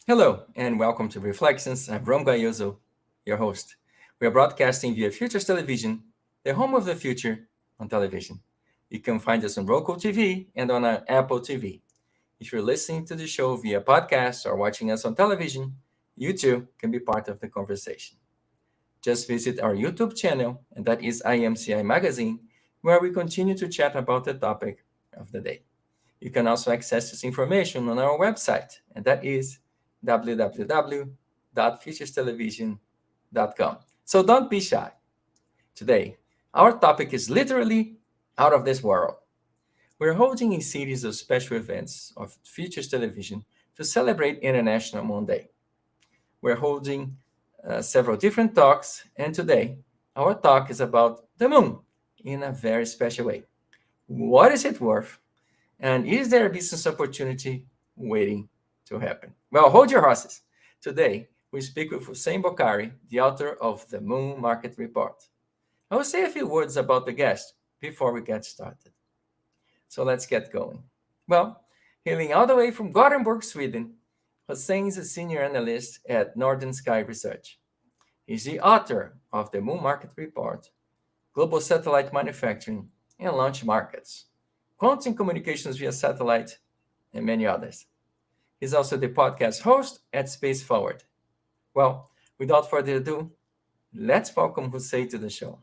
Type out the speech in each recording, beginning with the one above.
Hello, and welcome to Reflections. I'm Rom Gayoso, your host. We are broadcasting via Futures Television, the home of the future on television. You can find us on Roku TV and on Apple TV. If you're listening to the show via podcast or watching us on television, you too can be part of the conversation. Just visit our YouTube channel, and that is IMCI Magazine, where we continue to chat about the topic of the day. You can also access this information on our website, and that is www.futurestelevision.com. So don't be shy. Today, our topic is literally out of this world. We're holding a series of special events of Futures Television to celebrate International Moon Day. We're holding several different talks, and today, our talk is about the moon in a very special way. What is it worth? And is there a business opportunity waiting to happen? Well, hold your horses. Today, we speak with Hussain Bokhari, the author of the Moon Market Report. I will say a few words about the guest before we get started. So let's get going. Well, hailing all the way from Gothenburg, Sweden, Hussain is a senior analyst at Northern Sky Research. He's the author of the Moon Market Report, Global Satellite Manufacturing and Launch Markets, Quantum Communications via Satellite, and many others. He's also the podcast host at Space Forward. Well, without further ado, let's welcome Hussein to the show.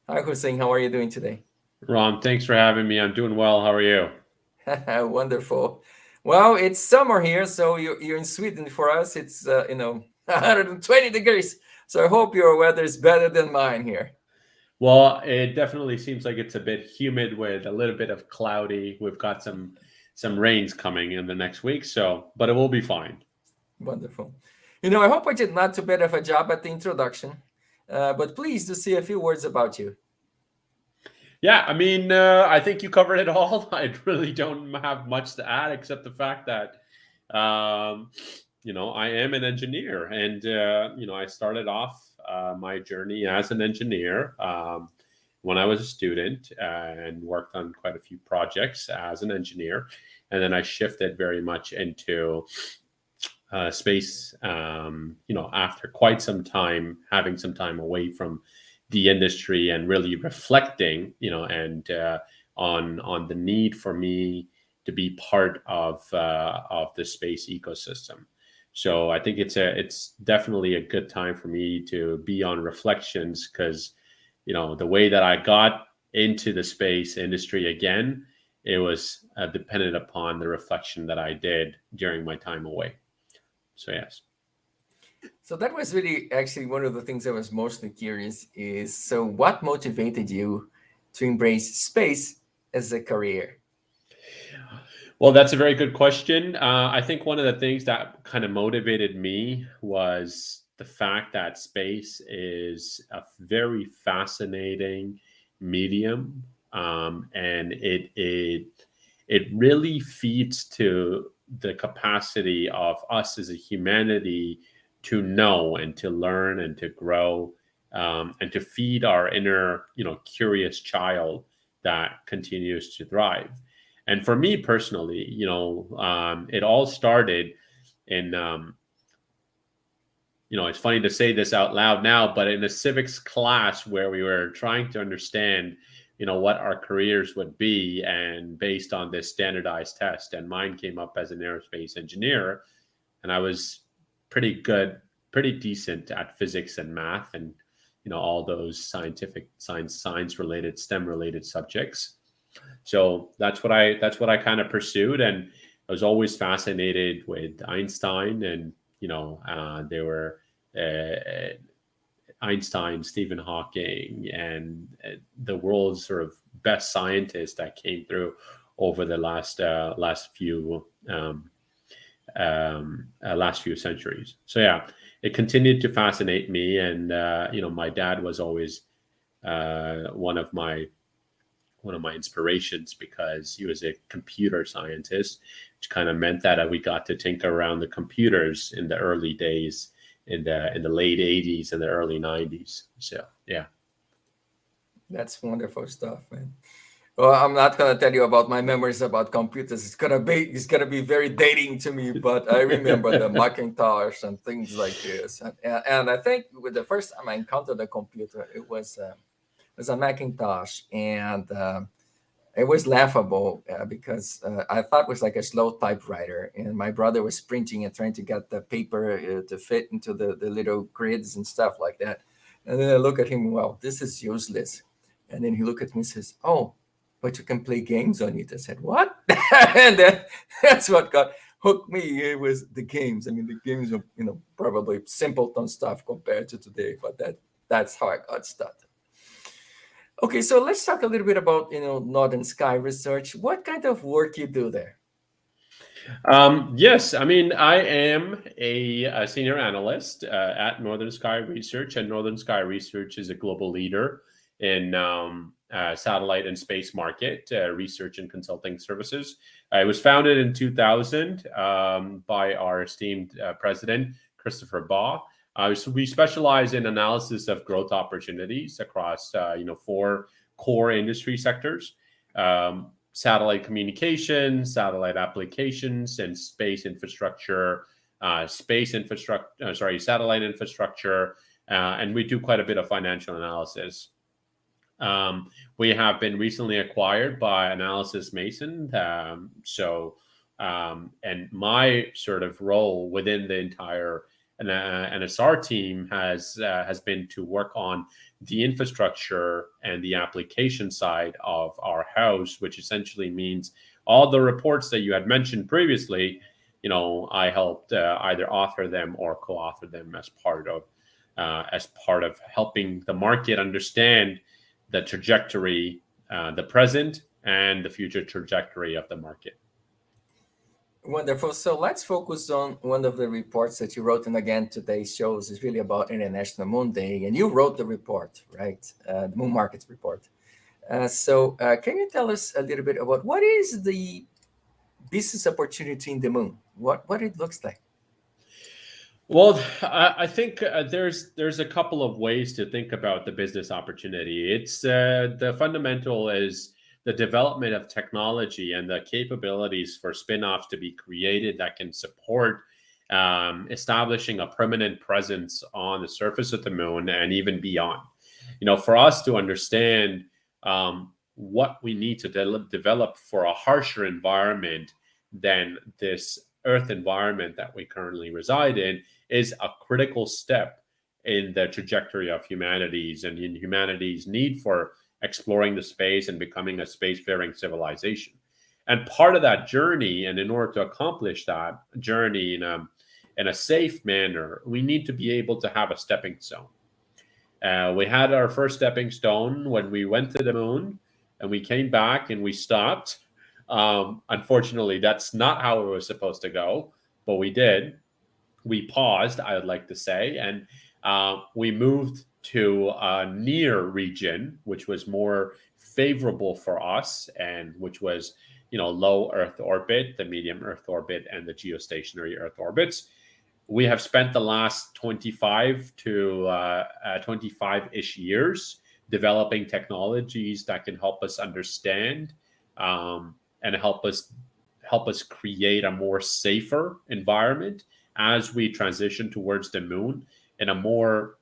Hi, Hussein. How are you doing today? Ron, thanks for having me. I'm doing well. How are you? Wonderful. Well, it's summer here, so you're in Sweden. For us, it's 120 degrees. So I hope your weather is better than mine here. Well, it definitely seems like it's a bit humid with a little bit of cloudy. We've got some rains coming in the next week, but it will be fine. Wonderful. I hope I did not too bad of a job at the introduction, but please do say a few words about you. Yeah, I mean, I think you covered it all. I really don't have much to add except the fact that, I am an engineer, and I started off my journey as an engineer when I was a student and worked on quite a few projects as an engineer, and then I shifted very much into space. After quite some time, having some time away from the industry and really reflecting, and on the need for me to be part of the space ecosystem. So I think it's definitely a good time for me to be on reflections because, the way that I got into the space industry again, it was dependent upon the reflection that I did during my time away. So yes. So that was really actually one of the things I was mostly curious is, so what motivated you to embrace space as a career? Well, that's a very good question. I think one of the things that kind of motivated me was the fact that space is a very fascinating medium, and it really feeds to the capacity of us as a humanity to know and to learn and to grow, and to feed our inner, curious child that continues to thrive. And for me personally, it all started in, it's funny to say this out loud now, but in a civics class where we were trying to understand, what our careers would be, and based on this standardized test, and mine came up as an aerospace engineer, and I was pretty good, pretty decent at physics and math, and all those science related, STEM related subjects. So that's what I kind of pursued, and I was always fascinated with Einstein, and there were uh, Einstein, Stephen Hawking, and the world's sort of best scientists that came through over the last few centuries. So yeah, it continued to fascinate me, and my dad was always one of my inspirations because he was a computer scientist, which kind of meant that we got to tinker around the computers in the early days, in the late 80s and the early 90s. So yeah. That's wonderful stuff, man. Well, I'm not gonna tell you about my memories about computers. It's gonna be very dating to me. But I remember the Macintosh and things like this. And I think with the first time I encountered a computer, it was a Macintosh, and it was laughable because I thought it was like a slow typewriter, and my brother was printing and trying to get the paper to fit into the little grids and stuff like that. And then I look at him, well, this is useless. And then he looked at me and says, "Oh, but you can play games on it." I said, "What?" And then that's what got hooked me. It was the games. I mean, the games are probably simpleton stuff compared to today, but that's how I got started. Okay, so let's talk a little bit about Northern Sky Research. What kind of work you do there? Yes, I mean, I am a senior analyst at Northern Sky Research, and Northern Sky Research is a global leader in satellite and space market research and consulting services. It was founded in 2000 by our esteemed president, Christopher Baugh. So we specialize in analysis of growth opportunities across, four core industry sectors. Satellite communications, satellite applications, and space infrastructure, satellite infrastructure, and we do quite a bit of financial analysis. We have been recently acquired by Analysis Mason. And my sort of role within the entire NSR team has been to work on the infrastructure and the application side of our house, which essentially means all the reports that you had mentioned previously. I helped either author them or co-author them as part of helping the market understand the trajectory, the present and the future trajectory of the market. Wonderful. So let's focus on one of the reports that you wrote. And again, today's shows is really about International Moon Day. And you wrote the report, right? The Moon Markets report. So can you tell us a little bit about what is the business opportunity in the moon? What it looks like? Well, I think there's a couple of ways to think about the business opportunity. It's the fundamental is the development of technology and the capabilities for spin-offs to be created that can support establishing a permanent presence on the surface of the moon and even beyond. For us to understand what we need to develop for a harsher environment than this Earth environment that we currently reside in is a critical step in the trajectory of humanities and in humanity's need for exploring the space and becoming a spacefaring civilization. And part of that journey, and in order to accomplish that journey in a safe manner, we need to be able to have a stepping stone. We had our first stepping stone when we went to the moon, and we came back and we stopped. Unfortunately, that's not how it was supposed to go, but we did. We paused, I would like to say, and we moved to a near region, which was more favorable for us, and which was, low Earth orbit, the medium Earth orbit, and the geostationary Earth orbits. We have spent the last 25 to 25-ish years developing technologies that can help us understand and help us create a more safer environment as we transition towards the moon in a more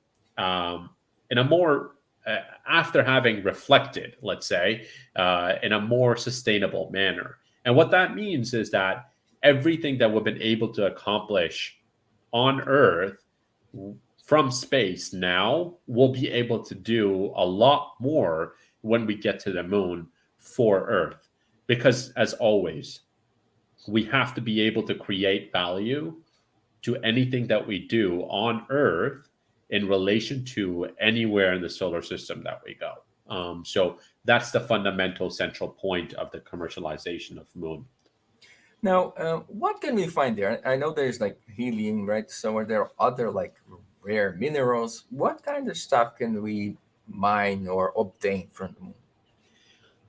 after having reflected, let's say, in a more sustainable manner. And what that means is that everything that we've been able to accomplish on Earth from space now, we'll be able to do a lot more when we get to the moon for Earth. Because as always, we have to be able to create value to anything that we do on Earth in relation to anywhere in the solar system that we go. So that's the fundamental central point of the commercialization of Moon. Now, what can we find there? I know there's like helium, right? So are there other like rare minerals? What kind of stuff can we mine or obtain from the moon?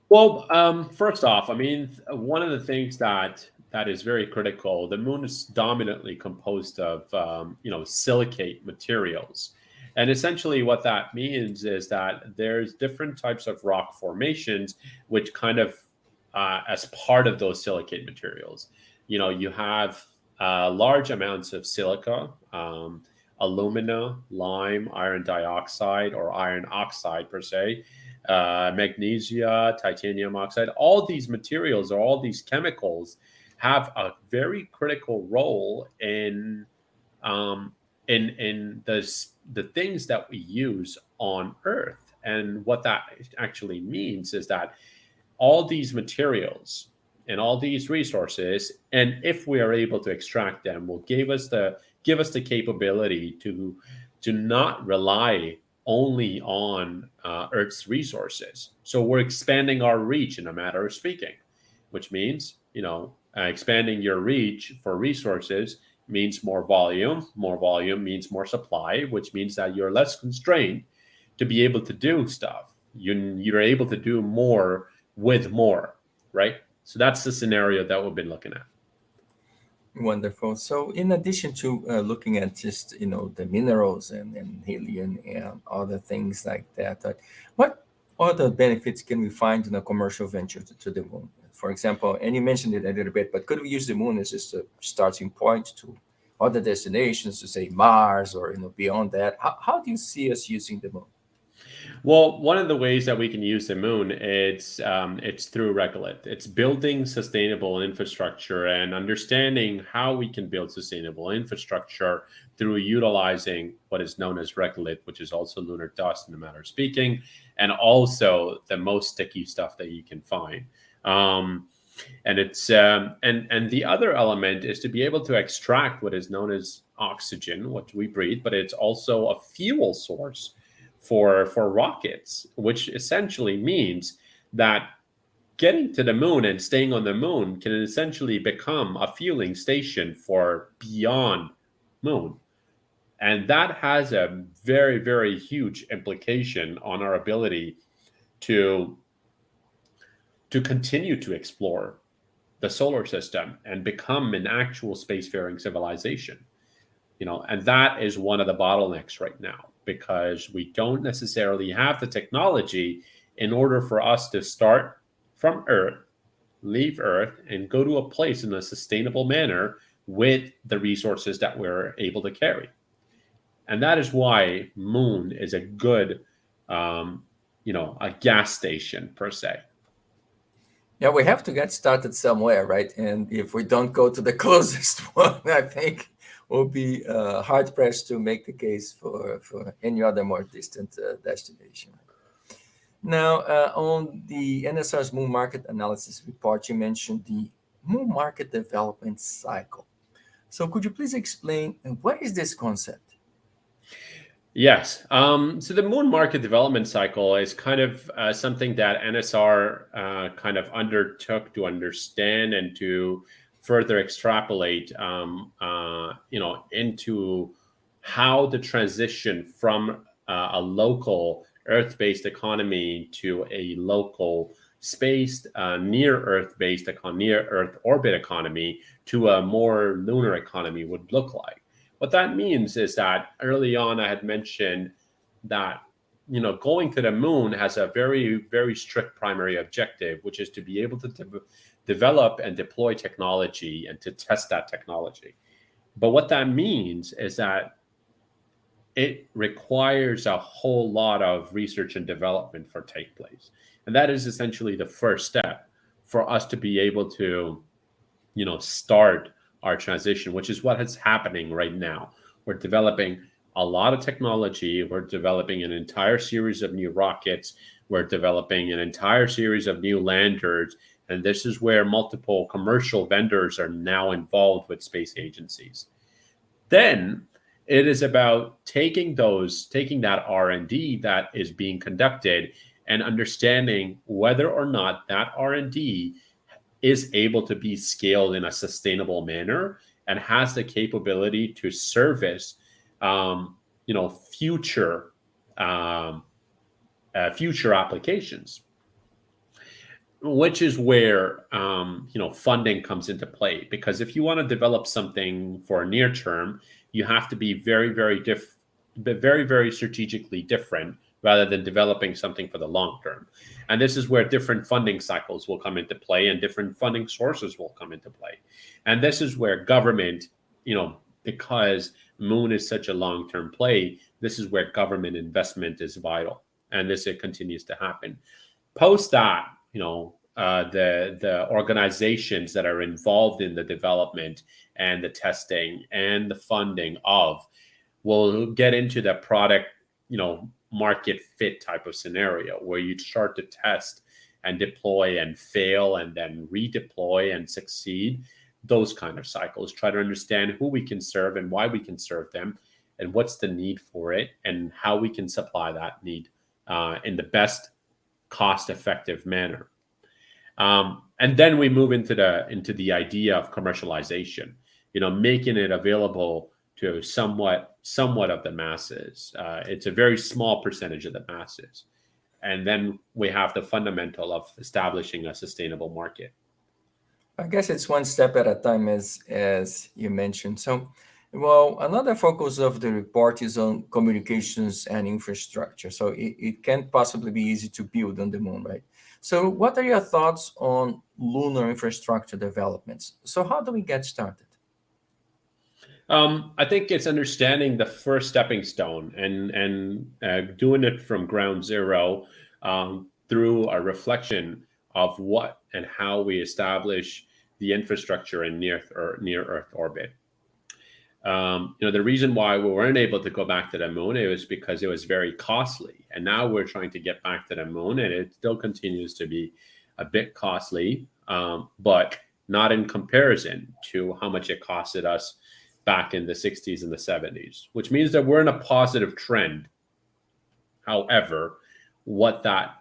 Well, first off, I mean, one of the things that is very critical, the moon is dominantly composed of, silicate materials. And essentially, what that means is that there's different types of rock formations, which kind of, as part of those silicate materials, you have large amounts of silica, alumina, lime, iron dioxide, or iron oxide per se, magnesia, titanium oxide. All these materials or all these chemicals have a very critical role um, in the things that we use on Earth. And what that actually means is that all these materials and all these resources, and if we are able to extract them, will give us the capability to not rely only on Earth's resources. So we're expanding our reach, in a matter of speaking, which means, expanding your reach for resources means more volume. More volume means more supply, which means that you're less constrained to be able to do stuff. You're able to do more with more, right? So that's the scenario that we've been looking at. Wonderful. So, in addition to looking at just the minerals and helium and other things like that, what other benefits can we find in a commercial venture to the moon? For example, and you mentioned it a little bit, but could we use the moon as just a starting point to other destinations, to say Mars or beyond that? How do you see us using the moon? Well, one of the ways that we can use the moon, it's through regolith. It's building sustainable infrastructure and understanding how we can build sustainable infrastructure through utilizing what is known as regolith, which is also lunar dust in a matter of speaking, and also the most sticky stuff that you can find. Um, and it's and the other element is to be able to extract what is known as oxygen, what we breathe, but it's also a fuel source for rockets, which essentially means that getting to the moon and staying on the moon can essentially become a fueling station for beyond moon. And that has a very, very huge implication on our ability to continue to explore the solar system and become an actual spacefaring civilization. And that is one of the bottlenecks right now, because we don't necessarily have the technology in order for us to start from Earth, leave Earth, and go to a place in a sustainable manner with the resources that we're able to carry. And that is why moon is a good, a gas station per se. Yeah, we have to get started somewhere, right? And if we don't go to the closest one, I think we'll be hard pressed to make the case for any other more distant destination. Now, on the NSR's Moon Market Analysis Report, you mentioned the Moon Market Development Cycle. So, could you please explain what is this concept? Yes. So the moon market development cycle is kind of something that NSR kind of undertook to understand and to further extrapolate, into how the transition from a local Earth-based economy to a local space, near Earth-based, near Earth orbit economy to a more lunar economy would look like. What that means is that early on, I had mentioned that going to the moon has a very, very strict primary objective, which is to be able to develop and deploy technology and to test that technology. But what that means is that it requires a whole lot of research and development for take place, and that is essentially the first step for us to be able to start our transition, which is what is happening right now. We're developing a lot of technology. We're developing an entire series of new rockets. We're developing an entire series of new landers. And this is where multiple commercial vendors are now involved with space agencies. Then it is about taking that R&D that is being conducted and understanding whether or not that R&D is able to be scaled in a sustainable manner and has the capability to service, future future applications, which is where funding comes into play. Because if you want to develop something for a near term, you have to be very, very but very, very strategically different rather than developing something for the long term. And this is where different funding cycles will come into play and different funding sources will come into play. And this is where government, because Moon is such a long term play, this is where government investment is vital. And this it continues to happen. Post that, the organizations that are involved in the development and the testing and the funding of will get into the product, market fit type of scenario where you start to test and deploy and fail and then redeploy and succeed. Those kind of cycles. Try to understand who we can serve and why we can serve them, and what's the need for it, and how we can supply that need in the best cost-effective manner. And then we move into the idea of commercialization. Making it available to somewhat of the masses. It's a very small percentage of the masses, and then we have the fundamental of establishing a sustainable market. I guess it's one step at a time, as you mentioned. So, well, another focus of the report is on communications and infrastructure. So it can't possibly be easy to build on the moon, right? So what are your thoughts on lunar infrastructure developments? So how do we get started? I think it's understanding the first stepping stone and doing it from ground zero, through a reflection of what and how we establish the infrastructure in near Earth orbit. The reason why we weren't able to go back to the moon, it was because it was very costly, and now we're trying to get back to the moon, and it still continues to be a bit costly, but not in comparison to how much it costed us back in the 60s and the 70s, which means that we're in a positive trend. However, what that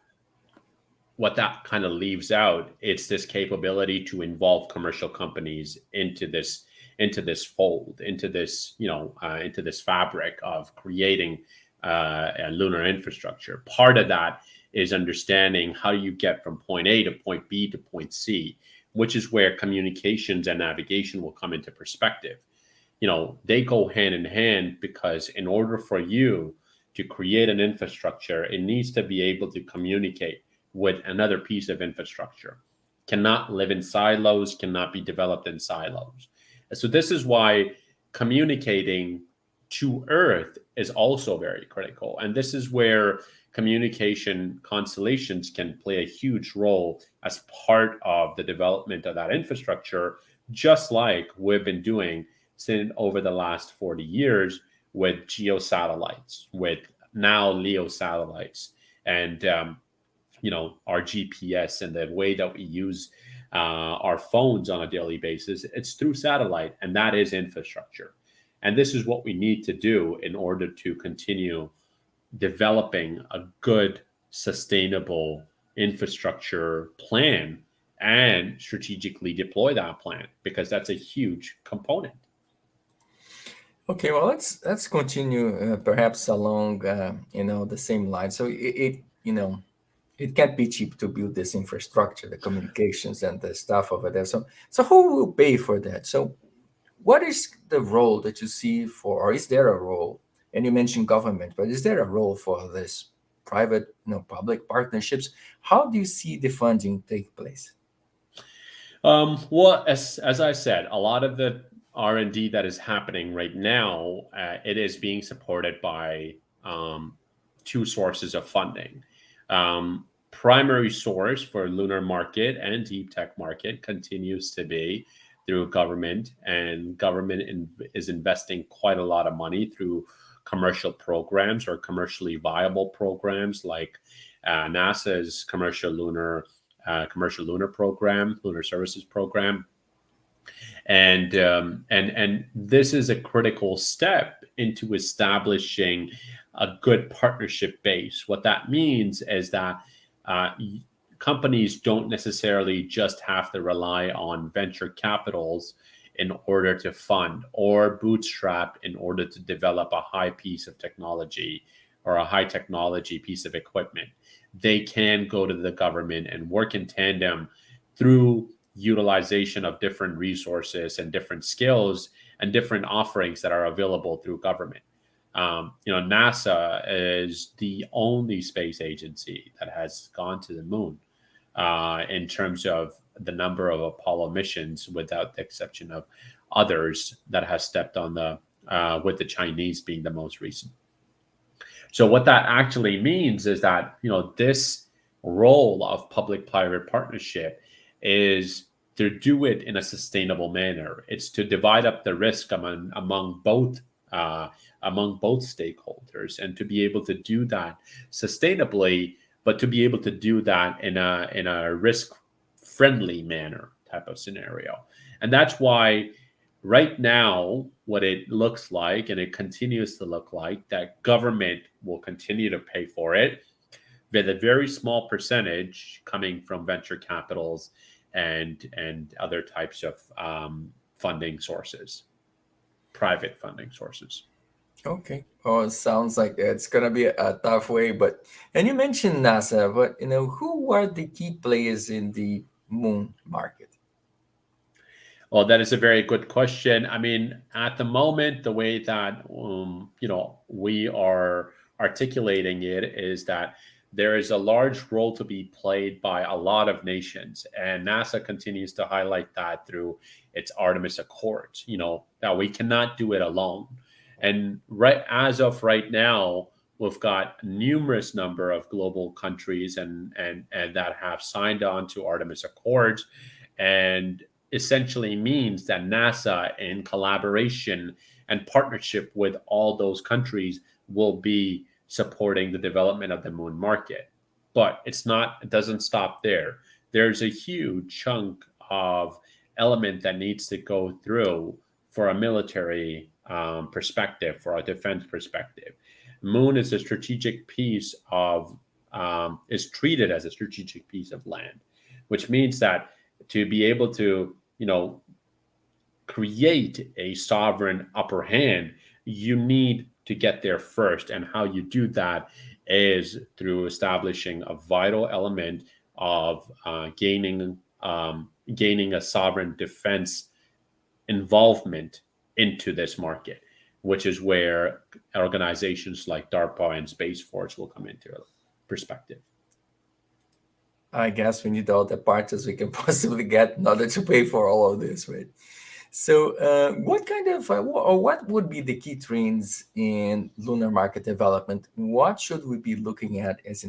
kind of leaves out, it's this capability to involve commercial companies into this fold, into this fabric of creating a lunar infrastructure. Part of that is understanding how you get from point A to point B to point C, which is where communications and navigation will come into perspective. They go hand in hand, because in order for you to create an infrastructure, it needs to be able to communicate with another piece of infrastructure. Cannot live in silos, cannot be developed in silos. So this is why communicating to Earth is also very critical. And this is where communication constellations can play a huge role as part of the development of that infrastructure, just like we've been doing since over the last 40 years with geosatellites, with now LEO satellites, and our GPS and the way that we use our phones on a daily basis. It's through satellite, and that is infrastructure. And this is what we need to do in order to continue developing a good, sustainable infrastructure plan and strategically deploy that plan, because that's a huge component. Okay, well, let's continue perhaps along the same line. So it can't be cheap to build this infrastructure, the communications and the stuff over there. So who will pay for that? So what is the role that you see for, or is there a role? And you mentioned government, but is there a role for this private, public partnerships? How do you see the funding take place? Well, as I said, a lot of the R&D that is happening right now, it is being supported by two sources of funding. Primary source for lunar market and deep tech market continues to be through government, and government is investing quite a lot of money through commercial programs or commercially viable programs, like NASA's commercial lunar program, lunar services program. And this is a critical step into establishing a good partnership base. What that means is that companies don't necessarily just have to rely on venture capitals in order to fund, or bootstrap in order to develop a high piece of technology or a high technology piece of equipment. They can go to the government and work in tandem through utilization of different resources and different skills and different offerings that are available through government. NASA is the only space agency that has gone to the moon in terms of the number of Apollo missions, without the exception of others that has stepped on the with the Chinese being the most recent. So what that actually means is that this role of public-private partnership is to do it in a sustainable manner. It's to divide up the risk uh, among both stakeholders, and to be able to do that sustainably, but to be able to do that in a risk-friendly manner type of scenario. And that's why right now what it looks like, and it continues to look like, that government will continue to pay for it, with a very small percentage coming from venture capitals and other types of funding sources, private funding sources. Okay. Oh, it sounds like it's gonna be a tough way, but and you mentioned NASA, but who are the key players in the moon market? Well, that is a very good question. I mean, at the moment, the way that we are articulating it is that there is a large role to be played by a lot of nations, and NASA continues to highlight that through its Artemis Accords. That we cannot do it alone, and right as of right now, we've got numerous number of global countries and that have signed on to Artemis Accords, and essentially means that NASA, in collaboration and partnership with all those countries, will be supporting the development of the moon market. But it doesn't stop there. There's a huge chunk of element that needs to go through for a military perspective, for a defense perspective. Moon is a strategic piece of is treated as a strategic piece of land, which means that to be able to create a sovereign upper hand, you need to get there first. And how you do that is through establishing a vital element of gaining a sovereign defense involvement into this market, which is where organizations like DARPA and Space Force will come into perspective. I guess we need all the partners we can possibly get in order to pay for all of this, right? So, what kind of, or what would be the key trends in lunar market development? What should we be looking at? As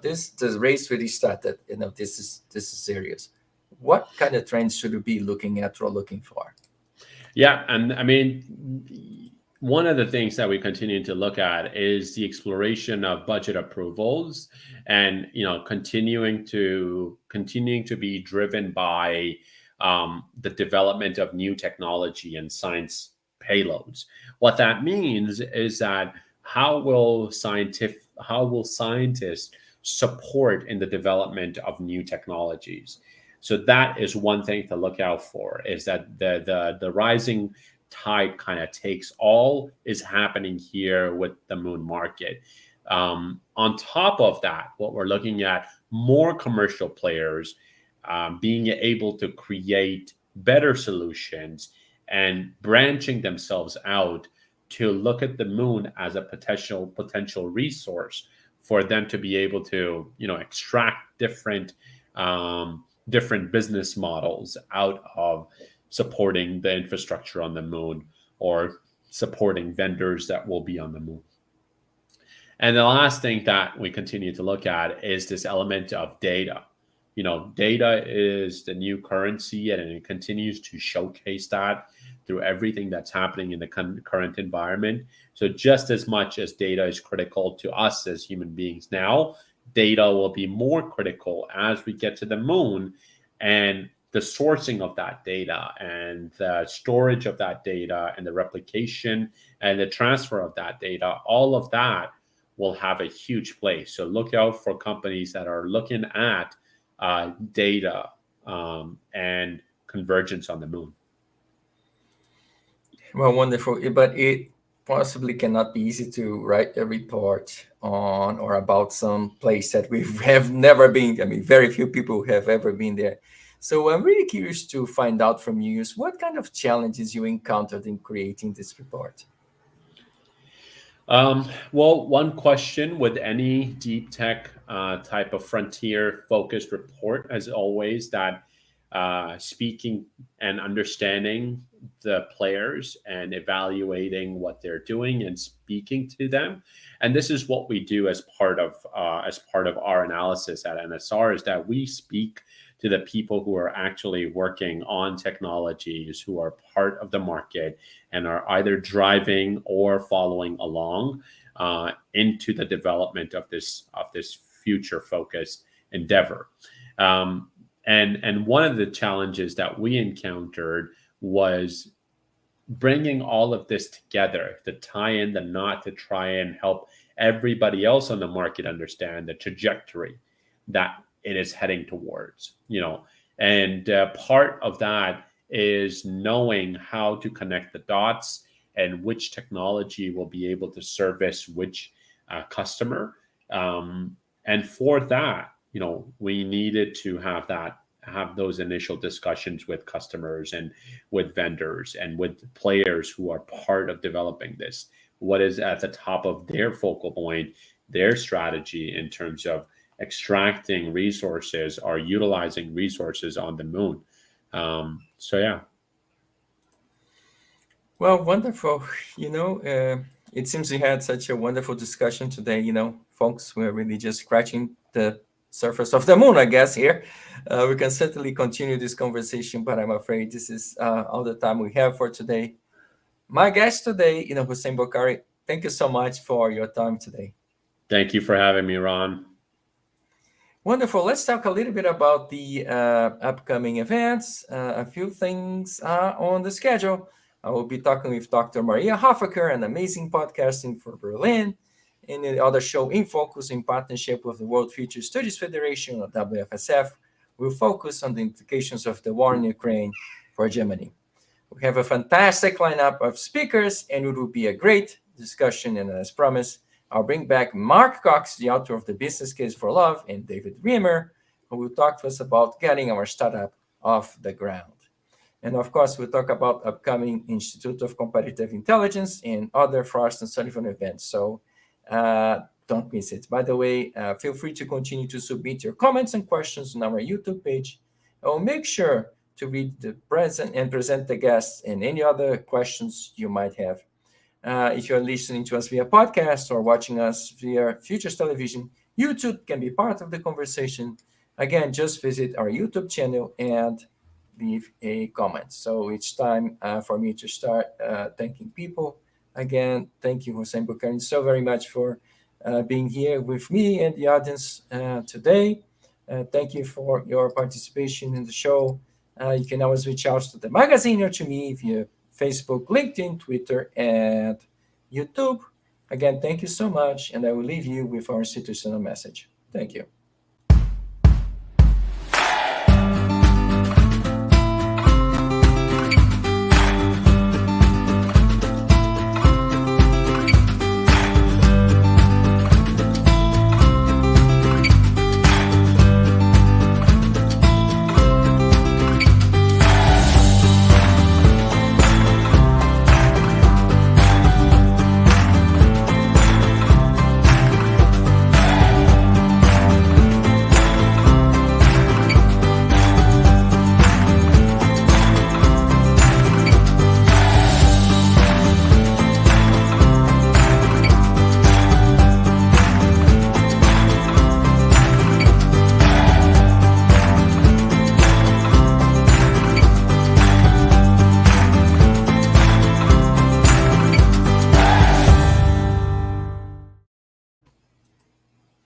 this race really started. This is serious. What kind of trends should we be looking at or looking for? Yeah, and I mean, one of the things that we continue to look at is the exploration of budget approvals, and continuing to be driven by the development of new technology and science payloads. What that means is that how will scientists support in the development of new technologies? So that is one thing to look out for, is that the rising tide kind of takes all is happening here with the moon market. On top of that, what we're looking at, more commercial players being able to create better solutions and branching themselves out to look at the moon as a potential resource for them to be able to extract different business models out of supporting the infrastructure on the moon, or supporting vendors that will be on the moon. And the last thing that we continue to look at is this element of data. Data is the new currency, and it continues to showcase that through everything that's happening in the current environment. So just as much as data is critical to us as human beings now, data will be more critical as we get to the moon, and the sourcing of that data and the storage of that data and the replication and the transfer of that data, all of that will have a huge place. So look out for companies that are looking at data and convergence on the moon. Well, wonderful. But it possibly cannot be easy to write a report on or about some place that we have never been. I mean, very few people have ever been there. So I'm really curious to find out from you is what kind of challenges you encountered in creating this report. Well, one question with any deep tech type of frontier focused report, as always, that speaking and understanding the players and evaluating what they're doing and speaking to them, and this is what we do as part of our analysis at NSR, is that we speak to the people who are actually working on technologies, who are part of the market and are either driving or following along into the development of this future focused endeavor. Um, and one of the challenges that we encountered was bringing all of this together to tie in the knot to try and help everybody else on the market understand the trajectory that it is heading towards, and part of that is knowing how to connect the dots and which technology will be able to service which customer. And for that, we needed to have those initial discussions with customers and with vendors and with players who are part of developing this. What is at the top of their focal point, their strategy in terms of extracting resources or utilizing resources on the moon. So yeah. Well, wonderful. It seems we had such a wonderful discussion today. Folks, we're really just scratching the surface of the moon, I guess, here. We can certainly continue this conversation, but I'm afraid this is all the time we have for today. My guest today, Hussain Bokhari, thank you so much for your time today. Thank you for having me, Ron. Wonderful. Let's talk a little bit about the upcoming events. A few things are on the schedule. I will be talking with Dr. Maria Hoffaker, an amazing podcasting for Berlin, and the other show In Focus in partnership with the World Future Studies Federation, or WFSF, will focus on the implications of the war in Ukraine for Germany. We have a fantastic lineup of speakers, and it will be a great discussion. And as promised, I'll bring back Mark Cox, the author of The Business Case for Love, and David Riemer, who will talk to us about getting our startup off the ground. And of course, we'll talk about upcoming Institute of Competitive Intelligence and other Frost and Sullivan events. So don't miss it. By the way, feel free to continue to submit your comments and questions on our YouTube page. I will make sure to read the present the guests and any other questions you might have. If you're listening to us via podcast or watching us via Futures Television, YouTube can be part of the conversation. Again, just visit our YouTube channel and leave a comment. So it's time for me to start thanking people. Again, thank you, Hussain Bokhari, so very much for being here with me and the audience today. Thank you for your participation in the show. You can always reach out to the magazine or to me via Facebook, LinkedIn, Twitter, and YouTube. Again, thank you so much, and I will leave you with our institutional message. Thank you.